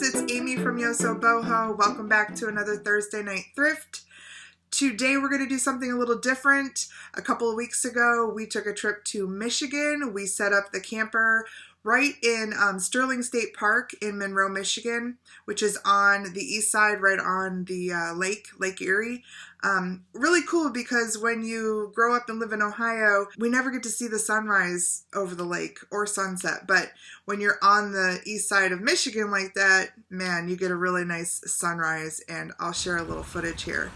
it's Amy from Yoso Boho. Welcome back to another Thursday night thrift. Today we're going to do something a little different. A couple of weeks ago we took a trip to Michigan. We set up the camper right in Sterling State Park in Monroe, Michigan, which is on the east side, right on the Lake Erie. Really cool because when you grow up and live in Ohio, we never get to see the sunrise over the lake or sunset. But when you're on the east side of Michigan like that, man, you get a really nice sunrise, and I'll share a little footage here.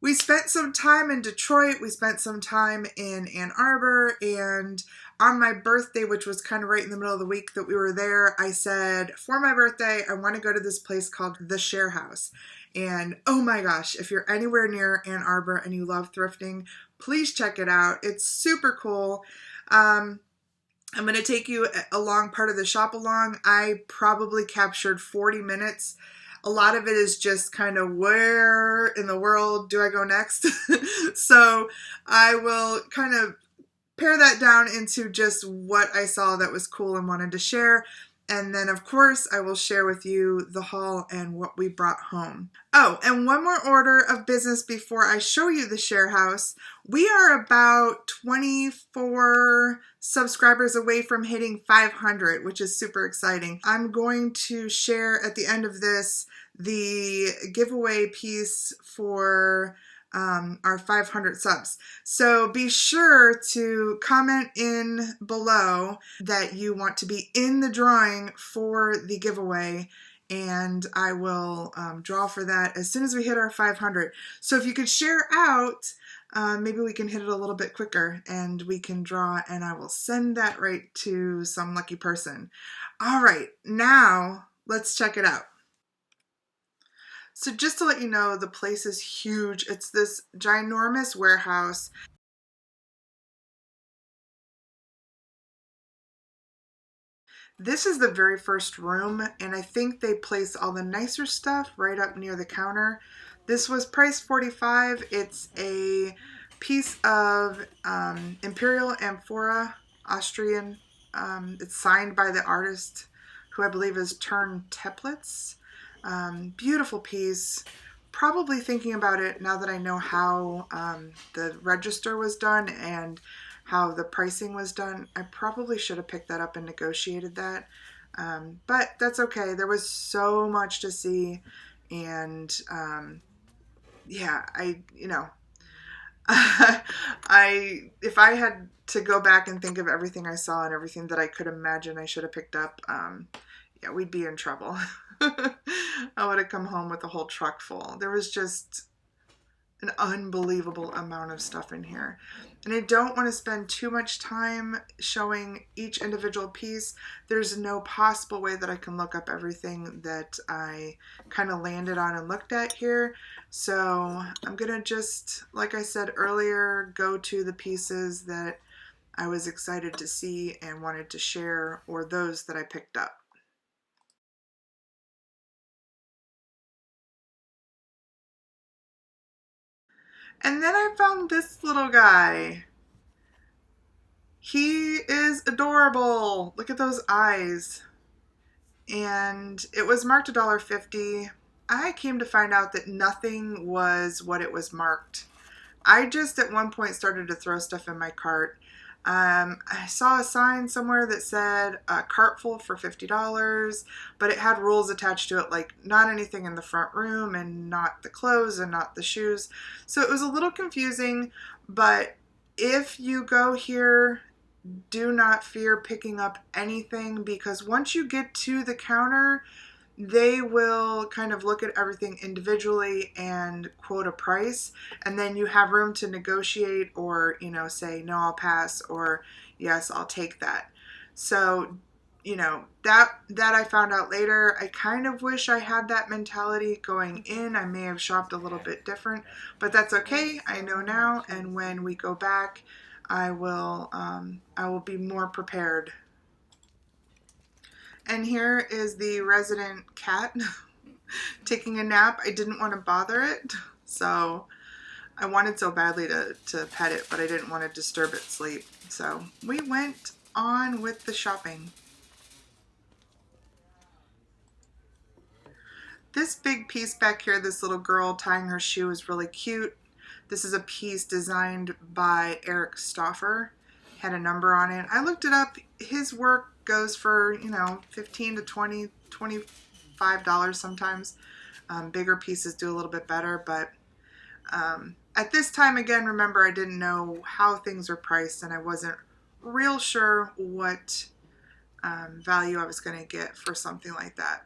We spent some time in Detroit, we spent some time in Ann Arbor, and on my birthday, which was kind of right in the middle of the week that we were there, I said, for my birthday, I want to go to this place called The Share House. And oh my gosh, if you're anywhere near Ann Arbor and you love thrifting, please check it out. It's super cool. I'm going to take you along part of the shop along. I probably captured 40 minutes. A lot of it is just kind of where in the world do I go next? So I will kind of pare that down into just what I saw that was cool and wanted to share. And then, of course, I will share with you the haul and what we brought home. Oh, and one more order of business before I show you the share house. We are about 24 subscribers away from hitting 500, which is super exciting. I'm going to share at the end of this the giveaway piece for our 500 subs. So be sure to comment in below that you want to be in the drawing for the giveaway, and I will draw for that as soon as we hit our 500. So if you could share out, maybe we can hit it a little bit quicker and we can draw, and I will send that right to some lucky person. All right, now let's check it out. So just to let you know, the place is huge. It's this ginormous warehouse. This is the very first room, and I think they place all the nicer stuff right up near the counter. This was priced $45. It's a piece of Imperial Amphora, Austrian. It's signed by the artist, who I believe is Tern Teplitz. Beautiful piece. Probably thinking about it now that I know how the register was done and how the pricing was done, I probably should have picked that up and negotiated that. But that's okay. There was so much to see, and yeah, if I had to go back and think of everything I saw and everything that I could imagine I should have picked up, yeah, we'd be in trouble. I would have come home with a whole truck full. There was just an unbelievable amount of stuff in here. And I don't want to spend too much time showing each individual piece. There's no possible way that I can look up everything that I kind of landed on and looked at here. So I'm going to just, like I said earlier, go to the pieces that I was excited to see and wanted to share, or those that I picked up. And then I found this little guy. He is adorable. Look at those eyes. And it was marked $1.50. I came to find out that nothing was what it was marked. I just at one point started to throw stuff in my cart. I saw a sign somewhere that said a cart full for $50, but it had rules attached to it, like not anything in the front room and not the clothes and not the shoes. So it was a little confusing, but if you go here, do not fear picking up anything, because once you get to the counter, they will kind of look at everything individually and quote a price, and then you have room to negotiate or, say, no, I'll pass, or yes, I'll take that. So, that I found out later. I kind of wish I had that mentality going in. I may have shopped a little bit different, but that's okay. I know now, and when we go back, I will be more prepared. And here is the resident cat taking a nap. I didn't want to bother it, so I wanted so badly to pet it, but I didn't want to disturb its sleep. So we went on with the shopping. This big piece back here, this little girl tying her shoe, is really cute. This is a piece designed by Eric Stauffer. Had a number on it. I looked it up. His work goes for, you know, $15 to $20, $25 sometimes. Bigger pieces do a little bit better, but at this time, again, remember, I didn't know how things were priced, and I wasn't real sure what value I was going to get for something like that.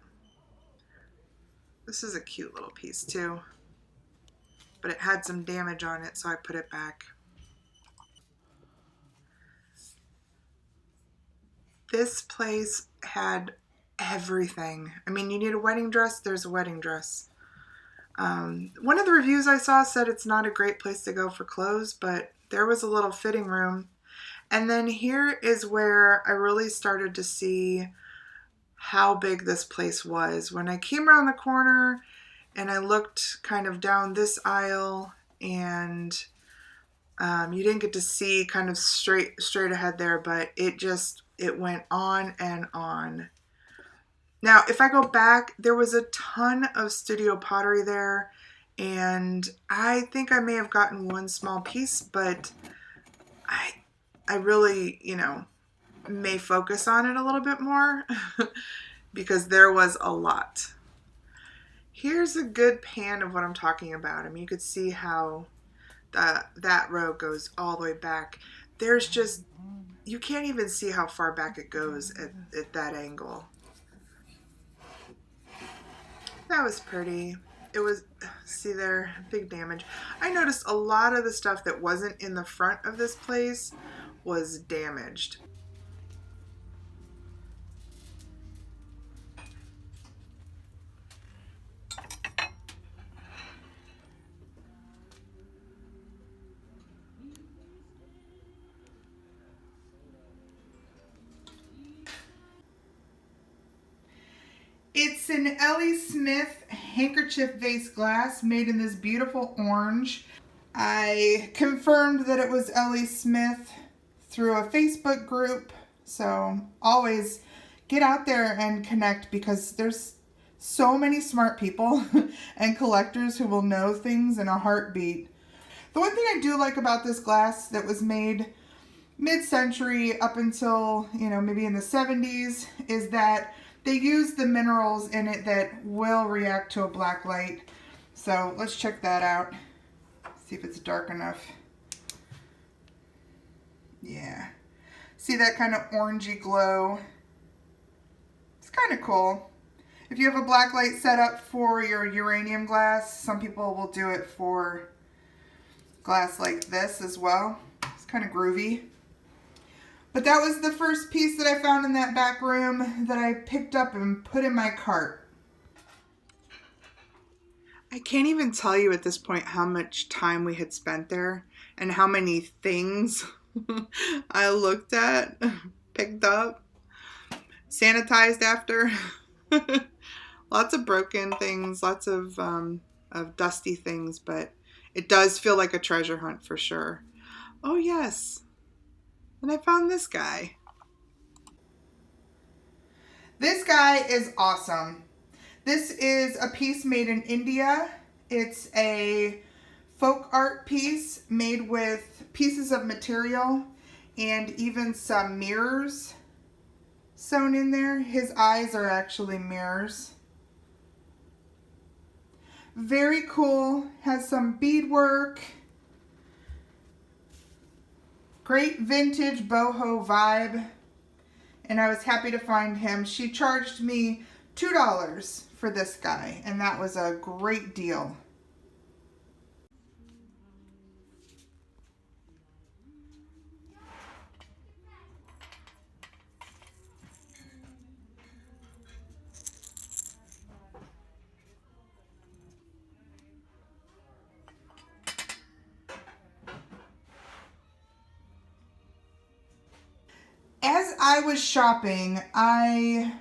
This is a cute little piece too, but it had some damage on it, so I put it back. This place had everything. I mean, you need a wedding dress, there's a wedding dress. One of the reviews I saw said it's not a great place to go for clothes, but there was a little fitting room. And then here is where I really started to see how big this place was. When I came around the corner and I looked kind of down this aisle, and you didn't get to see kind of straight ahead there, but it went on and on. Now, if I go back, there was a ton of studio pottery there, and I think I may have gotten one small piece, but I really, you know, may focus on it a little bit more because there was a lot. Here's a good pan of what I'm talking about. I mean, you could see how that row goes all the way back. There's just, you can't even see how far back it goes at that angle. That was pretty. It was, see there, big damage. I noticed a lot of the stuff that wasn't in the front of this place was damaged. It's an L.E. Smith handkerchief vase glass made in this beautiful orange. I confirmed that it was L.E. Smith through a Facebook group, so always get out there and connect, because there's so many smart people and collectors who will know things in a heartbeat. The one thing I do like about this glass that was made mid-century up until, you know, maybe in the 70s is that they use the minerals in it that will react to a black light. So let's check that out. See if it's dark enough. Yeah. See that kind of orangey glow? It's kind of cool. If you have a black light set up for your uranium glass, some people will do it for glass like this as well. It's kind of groovy. But that was the first piece that I found in that back room that I picked up and put in my cart. I can't even tell you at this point how much time we had spent there and how many things I looked at, picked up, sanitized after. Lots of broken things, lots of dusty things, but it does feel like a treasure hunt for sure. Oh yes. And I found this guy. This guy is awesome. This is a piece made in India. It's a folk art piece made with pieces of material and even some mirrors sewn in there. His eyes are actually mirrors. Very cool. Has some beadwork. Great vintage boho vibe. And I was happy to find him. She charged me $2 for this guy, and that was a great deal. As I was shopping, I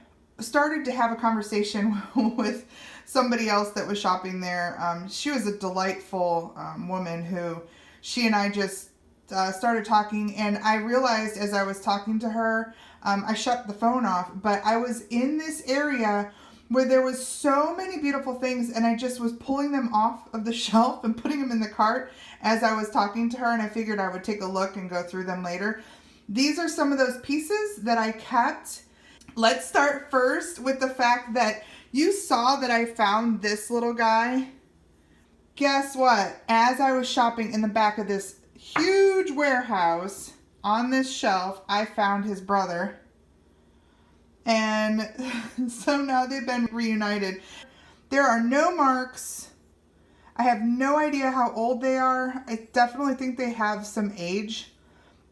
started to have a conversation with somebody else that was shopping there. She was a delightful woman who she and I just started talking, and I realized as I was talking to her, I shut the phone off, but I was in this area where there was so many beautiful things, and I just was pulling them off of the shelf and putting them in the cart as I was talking to her, and I figured I would take a look and go through them later. These are some of those pieces that I kept. Let's start first with the fact that you saw that I found this little guy. Guess what? As I was shopping in the back of this huge warehouse on this shelf, I found his brother. And so now they've been reunited. There are no marks. I have no idea how old they are. I definitely think they have some age,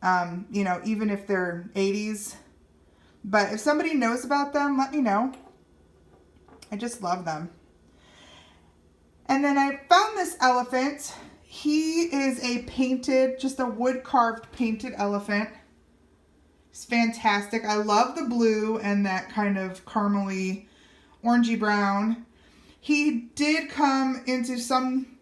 you know, even if they're 80s. But if somebody knows about them, let me know. I just love them. And then I found this elephant. He is a painted, just a wood carved painted elephant. It's fantastic. I love the blue and that kind of caramely orangey brown. He did come into some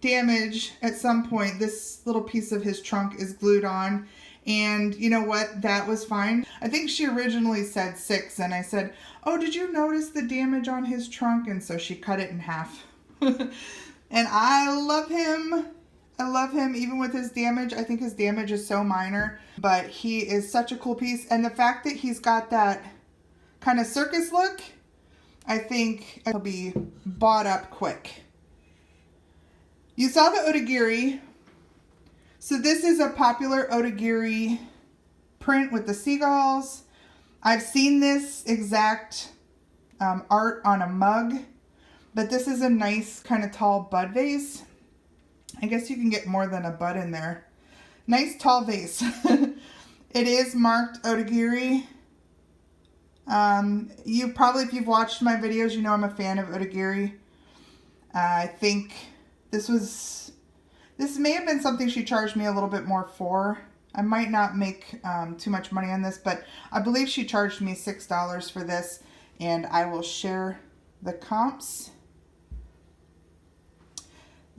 damage at some point. This little piece of his trunk is glued on. And you know what? That was fine. I think she originally said 6, and I said, oh, did you notice the damage on his trunk? And so she cut it in half. And I love him. I love him even with his damage. I think his damage is so minor, but he is such a cool piece. And the fact that he's got that kind of circus look, I think he'll be bought up quick. You saw the otagiri. So this is a popular otagiri print with the seagulls. I've seen this exact art on a mug, but this is a nice kind of tall bud vase. I guess you can get more than a bud in there. Nice tall vase. It is marked otagiri. You probably, if you've watched my videos, you know I'm a fan of otagiri. I think this may have been something she charged me a little bit more for. I might not make too much money on this, but I believe she charged me $6 for this, and I will share the comps.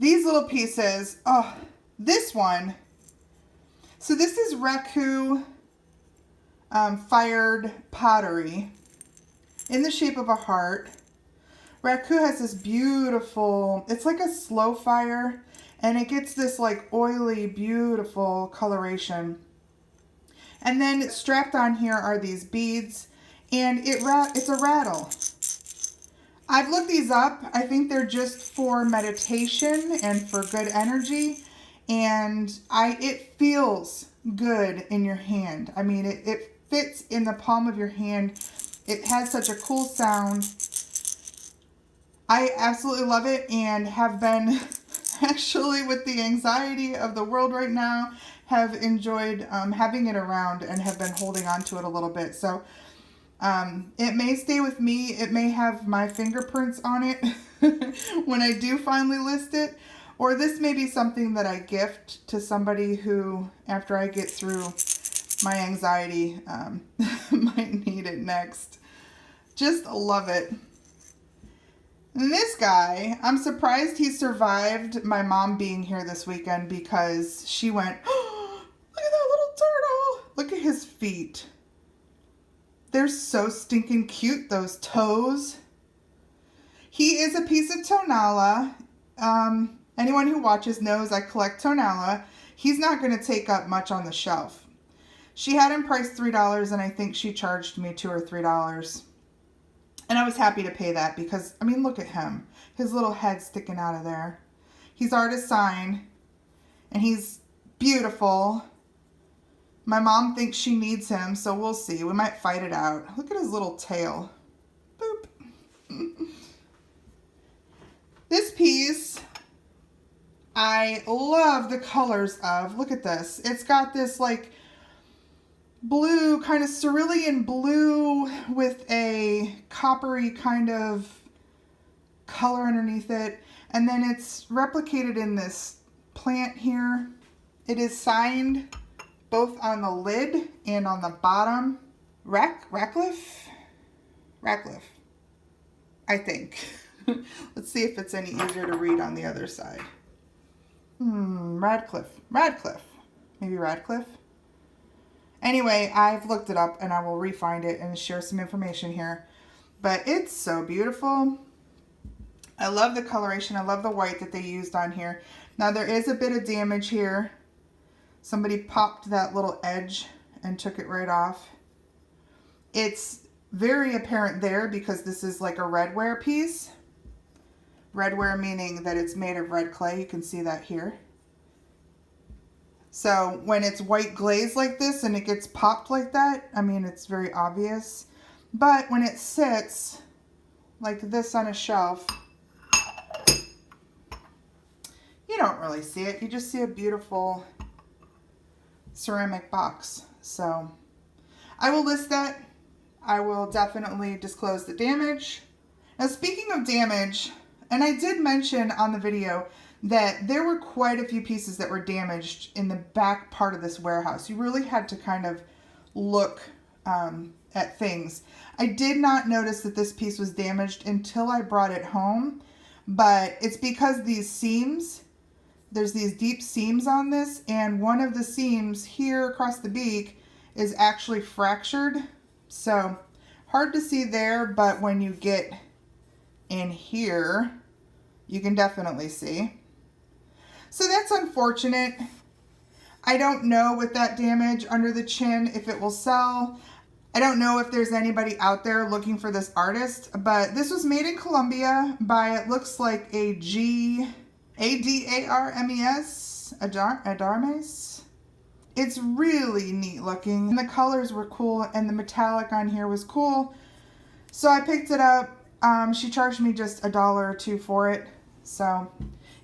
These little pieces, oh, this one. So this is Raku fired pottery in the shape of a heart. Raku has this beautiful, it's like a slow fire, and it gets this like oily, beautiful coloration. And then strapped on here are these beads, and it's a rattle. I've looked these up. I think they're just for meditation and for good energy, and it feels good in your hand. I mean, it fits in the palm of your hand. It has such a cool sound. I absolutely love it, and have been actually, with the anxiety of the world right now, have enjoyed having it around and have been holding on to it a little bit. So it may stay with me. It may have my fingerprints on it when I do finally list it. Or this may be something that I gift to somebody who, after I get through my anxiety, might need it next. Just love it. And this guy, I'm surprised he survived my mom being here this weekend, because she went, oh, look at that little turtle. Look at his feet. They're so stinking cute, those toes. He is a piece of tonala. Anyone who watches knows I collect tonala. He's not going to take up much on the shelf. She had him priced $3, and I think she charged me $2 or $3. And I was happy to pay that because, I mean, look at him. His little head sticking out of there. He's artist sign, and he's beautiful. My mom thinks she needs him, so we'll see. We might fight it out. Look at his little tail. Boop. This piece, I love the colors of. Look at this. It's got this like blue, kind of cerulean blue with a coppery kind of color underneath it. And then it's replicated in this plant here. It is signed both on the lid and on the bottom. Ratcliffe? Radcliffe, I think. Let's see if it's any easier to read on the other side. Radcliffe. Maybe Radcliffe? Anyway, I've looked it up and I will re-find it and share some information here. But it's so beautiful. I love the coloration. I love the white that they used on here. Now there is a bit of damage here. Somebody popped that little edge and took it right off. It's very apparent there because this is like a redware piece. Redware meaning that it's made of red clay. You can see that here. So when it's white glaze like this and it gets popped like that, I mean, it's very obvious. But when it sits like this on a shelf, you don't really see it. You just see a beautiful ceramic box. So I will list that. I will definitely disclose the damage. Now, speaking of damage, and I did mention on the video that there were quite a few pieces that were damaged in the back part of this warehouse. You really had to kind of look at things. I did not notice that this piece was damaged until I brought it home, but it's because these seams, there's these deep seams on this, and one of the seams here across the beak is actually fractured. So hard to see there, but when you get in here, you can definitely see. So that's unfortunate. I don't know with that damage under the chin if it will sell. I don't know if there's anybody out there looking for this artist, but this was made in Colombia by, it looks like a Adarmes, Adarmes. It's really neat looking, and the colors were cool, and the metallic on here was cool. So I picked it up. She charged me just $1 or $2 for it. So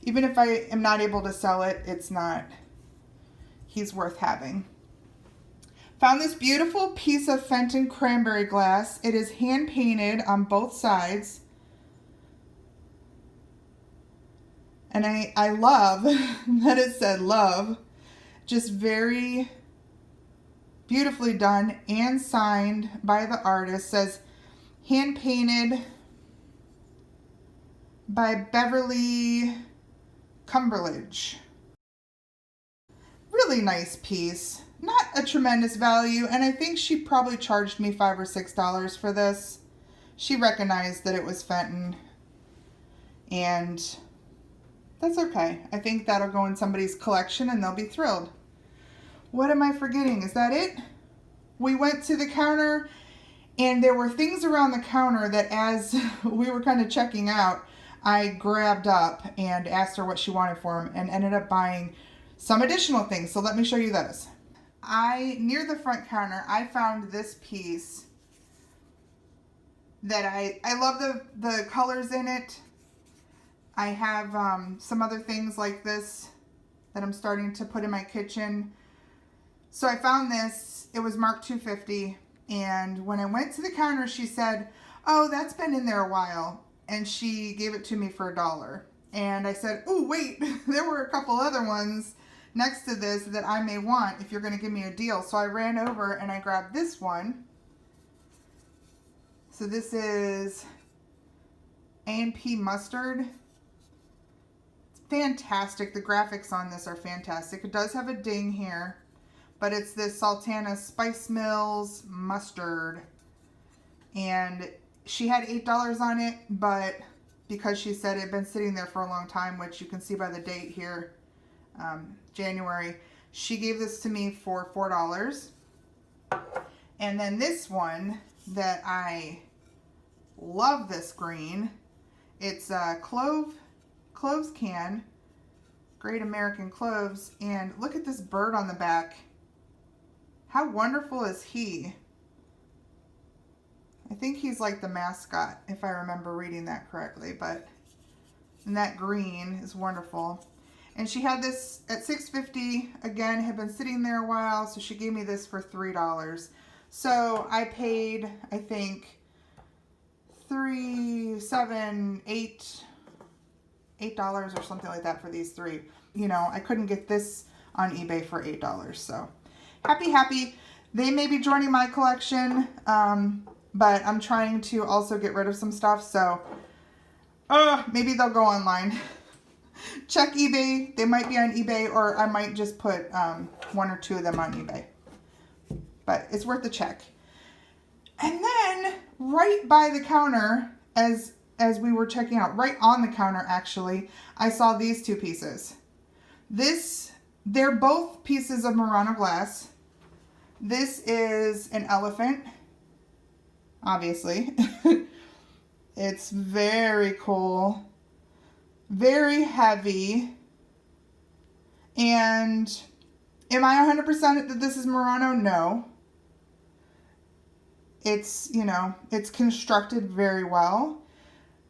even if I am not able to sell it, he's worth having. Found this beautiful piece of Fenton cranberry glass. It is hand painted on both sides. And I love that it said love. Just very beautifully done and signed by the artist. It says hand painted by Beverly Cumberledge. Really nice piece. Not a tremendous value, and I think she probably charged me $5 or $6 for this. She recognized that it was Fenton, and that's okay. I think that'll go in somebody's collection and they'll be thrilled. What am I forgetting? Is that it? We went to the counter, and there were things around the counter that as we were kind of checking out, I grabbed up and asked her what she wanted for them and ended up buying some additional things. So let me show you those. Near the front counter, I found this piece that I love the colors in it. I have some other things like this that I'm starting to put in my kitchen. So I found this. It was marked $2.50, and when I went to the counter, she said, "Oh, that's been in there a while." And she gave it to me for $1. And I said, "Oh, wait, there were a couple other ones next to this that I may want if you're going to give me a deal." So I ran over and I grabbed this one. So this is A&P mustard. It's fantastic. The graphics on this are fantastic. It does have a ding here, but it's this Sultana Spice Mills mustard. And she had $8 on it, but because she said it had been sitting there for a long time, which you can see by the date here, January, she gave this to me for $4. And then this one that I love, this green, it's a cloves can, Great American Cloves, and look at this bird on the back. How wonderful is he? I think he's like the mascot, if I remember reading that correctly, and that green is wonderful. And she had this at $6.50. Again, had been sitting there a while, so she gave me this for $3. So I paid, I think, $8 or something like that for these three. You know, I couldn't get this on eBay for $8. So happy. They may be joining my collection. but I'm trying to also get rid of some stuff. So maybe they'll go online. Check eBay. They might be on eBay, or I might just put one or two of them on eBay. But it's worth a check. And then right by the counter, as we were checking out, right on the counter actually, I saw these two pieces. They're both pieces of Murano glass. This is an elephant, obviously. It's very cool, very heavy. And am I 100% that this is Murano? No. It's, it's constructed very well.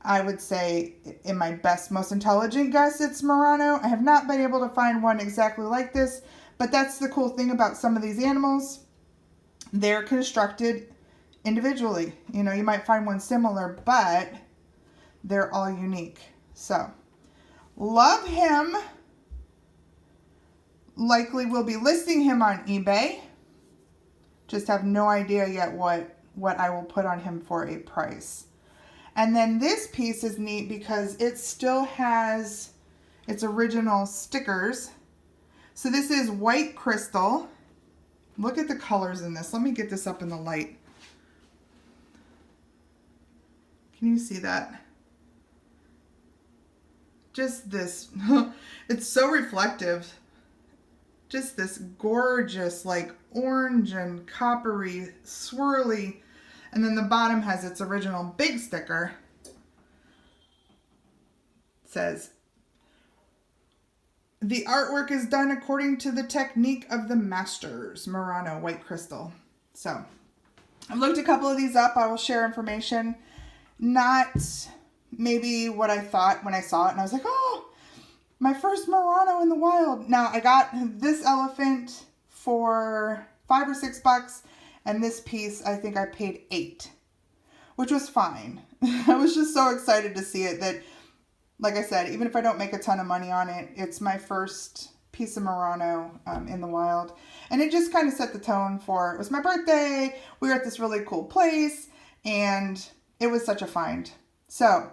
I would say, in my best, most intelligent guess, it's Murano. I have not been able to find one exactly like this, but that's the cool thing about some of these animals. They're constructed individually. You might find one similar, but they're all unique. So, love him. Likely will be listing him on eBay. Just have no idea yet what I will put on him for a price. And then this piece is neat because it still has its original stickers. So this is white crystal. Look at the colors in this. Let me get this up in the light. Can you see that? Just this. It's so reflective. Just this gorgeous, like orange and coppery, swirly. And then the bottom has its original big sticker. It says, the artwork is done according to the technique of the masters, Murano white crystal. So I've looked a couple of these up. I will share information. Not maybe what I thought when I saw it. And I was like, oh, my first Murano in the wild. Now I got this elephant for $5 or $6. And this piece, I think I paid $8, which was fine. I was just so excited to see it that, like I said, even if I don't make a ton of money on it, it's my first piece of Murano in the wild. And it just kind of set the tone for, it was my birthday, we were at this really cool place, and it was such a find. So,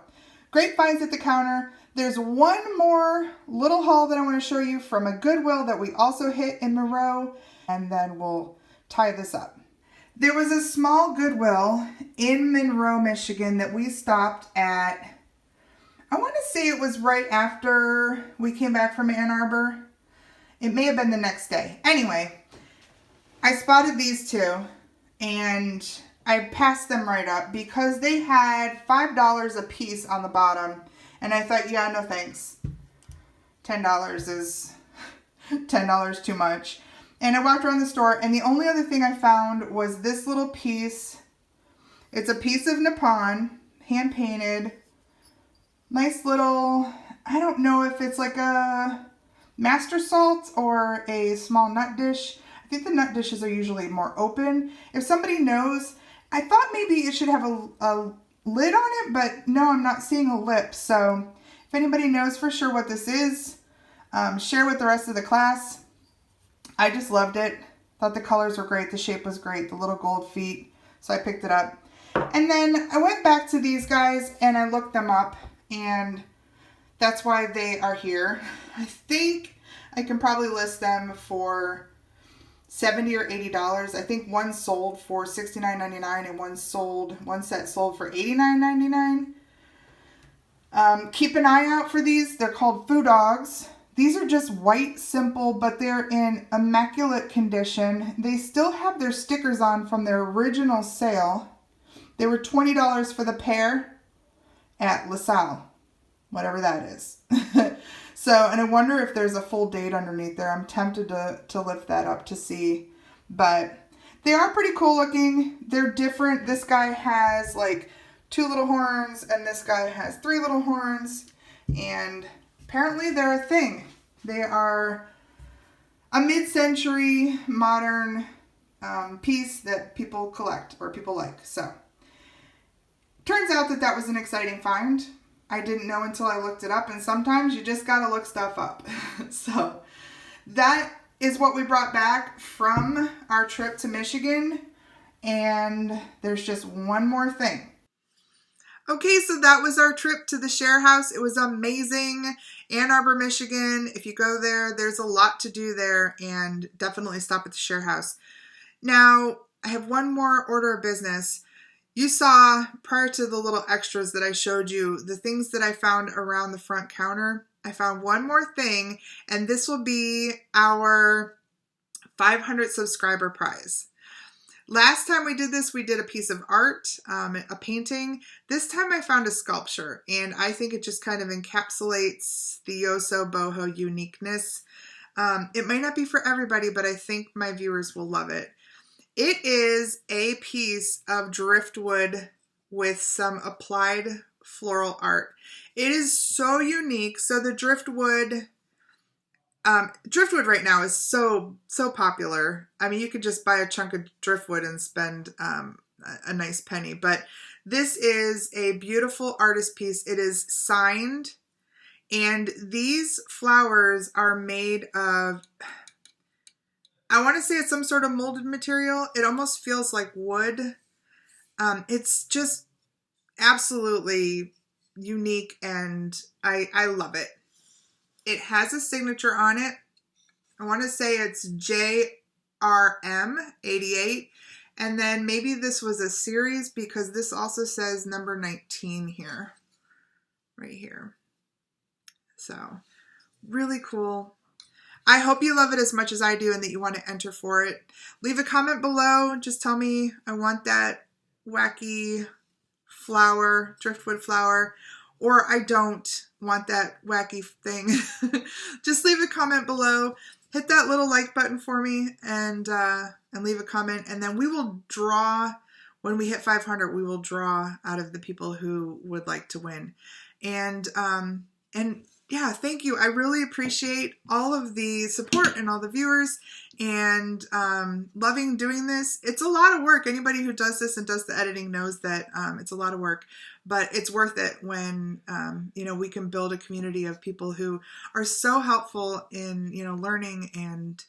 great finds at the counter. There's one more little haul that I want to show you from a Goodwill that we also hit in Monroe, and then we'll tie this up. There was a small Goodwill in Monroe, Michigan that we stopped at. I want to say it was right after we came back from Ann Arbor. It may have been the next day. Anyway, I spotted these two and I passed them right up because they had $5 a piece on the bottom. And I thought, yeah, no thanks. $10 is $10 too much. And I walked around the store, and the only other thing I found was this little piece. It's a piece of Nippon, hand-painted. Nice little, I don't know if it's like a master salt or a small nut dish. I think the nut dishes are usually more open. If somebody knows, I thought maybe it should have a lid on it, but no, I'm not seeing a lip. So if anybody knows for sure what this is, share with the rest of the class. I just loved it. Thought the colors were great. The shape was great. The little gold feet. So I picked it up. And then I went back to these guys and I looked them up. And that's why they are here. I think I can probably list them for $70 or $80. I think one sold for $69.99 and one set sold for $89.99. Keep an eye out for these. They're called Foo Dogs. These are just white, simple, but they're in immaculate condition. They still have their stickers on from their original sale. They were $20 for the pair at LaSalle, whatever that is. So, and I wonder if there's a full date underneath there. I'm tempted to lift that up to see, but they are pretty cool looking. They're different. This guy has like 2 little horns and this guy has 3 little horns, and apparently they're a thing. They are a mid-century modern piece that people collect or people like. So, turns out that was an exciting find. I didn't know until I looked it up, and sometimes you just gotta look stuff up. So, that is what we brought back from our trip to Michigan. And there's just one more thing. Okay, so that was our trip to the share house. It was amazing. Ann Arbor, Michigan. If you go there, there's a lot to do there, and definitely stop at the share house. Now, I have one more order of business. You saw, prior to the little extras that I showed you, the things that I found around the front counter. I found one more thing, and this will be our 500 subscriber prize. Last time we did this, we did a piece of art, a painting. This time I found a sculpture, and I think it just kind of encapsulates the Yoso boho uniqueness. It might not be for everybody, but I think my viewers will love it. It is a piece of driftwood with some applied floral art. It is so unique. So the driftwood right now is so popular. I mean, you could just buy a chunk of driftwood and spend a nice penny. But this is a beautiful artist piece. It is signed, and these flowers are made of, I want to say it's some sort of molded material. It almost feels like wood. It's just absolutely unique, and I love it. It has a signature on it. I want to say it's JRM88. And then maybe this was a series, because this also says number 19 here, right here. So really cool. I hope you love it as much as I do and that you want to enter for it. Leave a comment below. Just tell me, I want that wacky flower, driftwood flower, or I don't want that wacky thing. Just leave a comment below. Hit that little like button for me, and leave a comment. And then we will draw, when we hit 500, we will draw out of the people who would like to win. And yeah, thank you. I really appreciate all of the support and all the viewers, and loving doing this. It's a lot of work. Anybody who does this and does the editing knows that it's a lot of work, but it's worth it when you know, we can build a community of people who are so helpful in, you know, learning and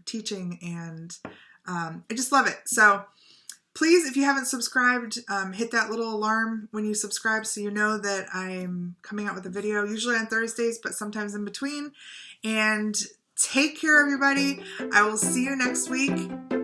teaching, and I just love it. So please, if you haven't subscribed, hit that little alarm when you subscribe so you know that I'm coming out with a video, usually on Thursdays, but sometimes in between. And take care, everybody. I will see you next week.